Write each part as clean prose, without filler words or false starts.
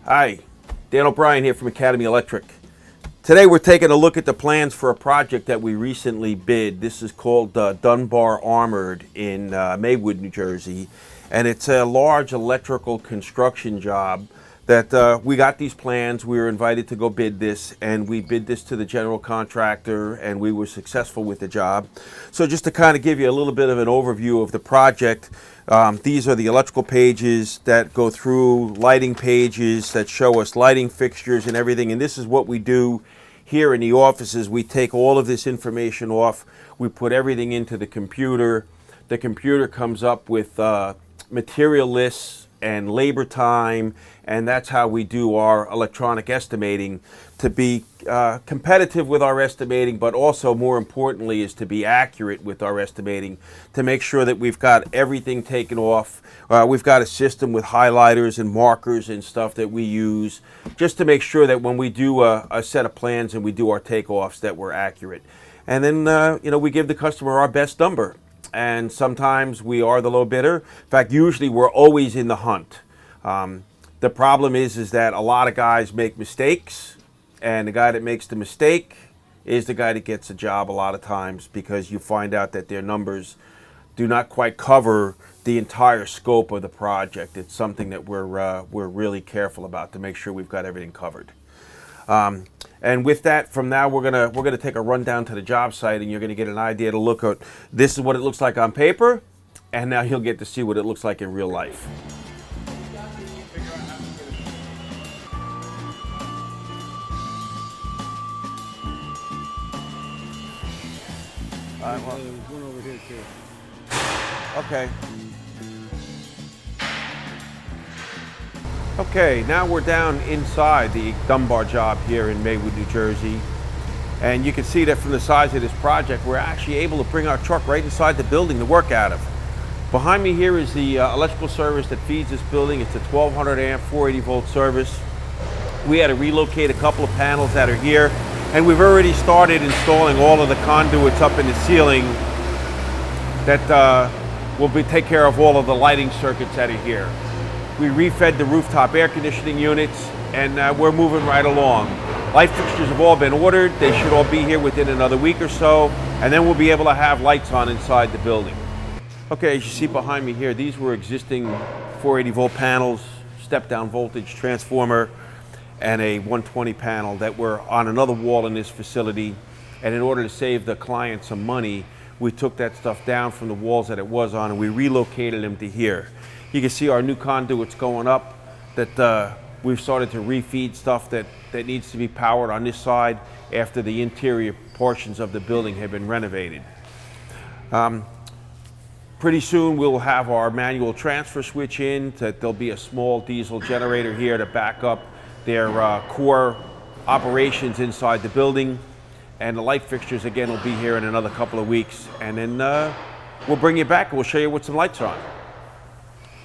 Hi, Dan O'Brien here from Academy Electric. Today we're taking a look at the plans for a project that we recently bid. This is called Dunbar Armored in Maywood, New Jersey. And it's a large electrical construction job that we got these plans. We were invited to go bid this, and we bid this to the general contractor, and we were successful with the job. So just to kind of give you a little bit of an overview of the project, these are the electrical pages that go through, lighting pages that show us lighting fixtures and everything. And this is what we do here in the offices. We take all of this information off, we put everything into the computer. The computer comes up with material lists and labor time, and that's how we do our electronic estimating to be competitive with our estimating, but also more importantly is to be accurate with our estimating, to make sure that we've got everything taken off. We've got a system with highlighters and markers and stuff that we use just to make sure that when we do a set of plans and we do our takeoffs that we're accurate. And then we give the customer our best number. And sometimes we are the low bidder. In fact, usually we're always in the hunt. The problem is that a lot of guys make mistakes, and the guy that makes the mistake is the guy that gets a job a lot of times, because you find out that their numbers do not quite cover the entire scope of the project. It's something that we're really careful about to make sure we've got everything covered. And with that, from now we're gonna take a run down to the job site, and you're gonna get an idea to look at. This is what it looks like on paper, and now you'll get to see what it looks like in real life. There's one over here too. Okay. Okay, now we're down inside the Dunbar job here in Maywood, New Jersey. And you can see that from the size of this project, we're actually able to bring our truck right inside the building to work out of. Behind me here is the electrical service that feeds this building. It's a 1200 amp, 480 volt service. We had to relocate a couple of panels that are here, and we've already started installing all of the conduits up in the ceiling that will take care of all of the lighting circuits that are here. We refed the rooftop air conditioning units, and we're moving right along. Light fixtures have all been ordered. They should all be here within another week or so, and then we'll be able to have lights on inside the building. Okay, as you see behind me here, these were existing 480 volt panels, step down voltage transformer, and a 120 panel that were on another wall in this facility. And in order to save the client some money, we took that stuff down from the walls that it was on, and we relocated them to here. You can see our new conduits going up, that we've started to refeed stuff that needs to be powered on this side after the interior portions of the building have been renovated. Pretty soon we'll have our manual transfer switch in, that there'll be a small diesel generator here to back up their core operations inside the building. And the light fixtures again will be here in another couple of weeks. And then we'll bring you back and we'll show you what some lights are on.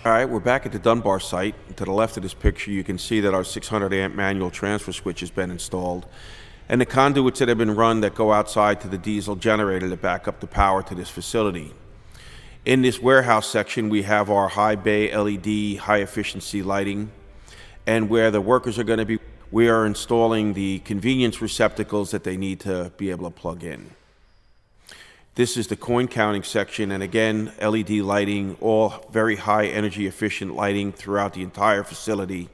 All right, we're back at the Dunbar site. To the left of this picture, you can see that our 600 amp manual transfer switch has been installed, and the conduits that have been run that go outside to the diesel generator to back up the power to this facility. In this warehouse section, we have our high bay LED high efficiency lighting, and where the workers are going to be, we are installing the convenience receptacles that they need to be able to plug in. This is the coin counting section, and again, LED lighting, all very high energy efficient lighting throughout the entire facility.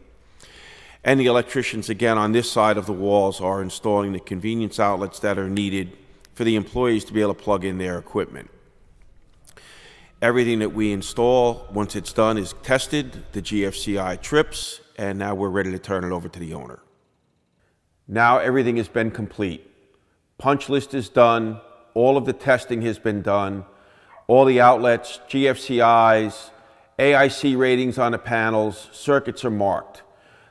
And the electricians, again, on this side of the walls are installing the convenience outlets that are needed for the employees to be able to plug in their equipment. Everything that we install, once it's done, is tested, the GFCI trips, and now we're ready to turn it over to the owner. Now everything has been complete. Punch list is done. All of the testing has been done. All the outlets, GFCIs, AIC ratings on the panels, circuits are marked.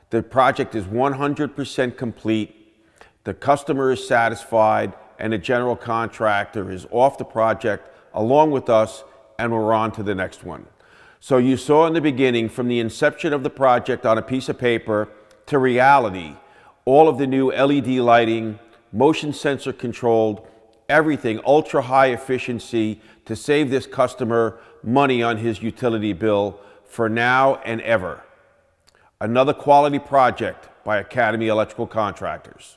The project is 100% complete. The customer is satisfied, and the general contractor is off the project along with us, and we're on to the next one. So you saw in the beginning, from the inception of the project on a piece of paper to reality, all of the new LED lighting, motion sensor controlled, everything ultra high efficiency to save this customer money on his utility bill for now and ever. Another quality project by Academy Electrical Contractors.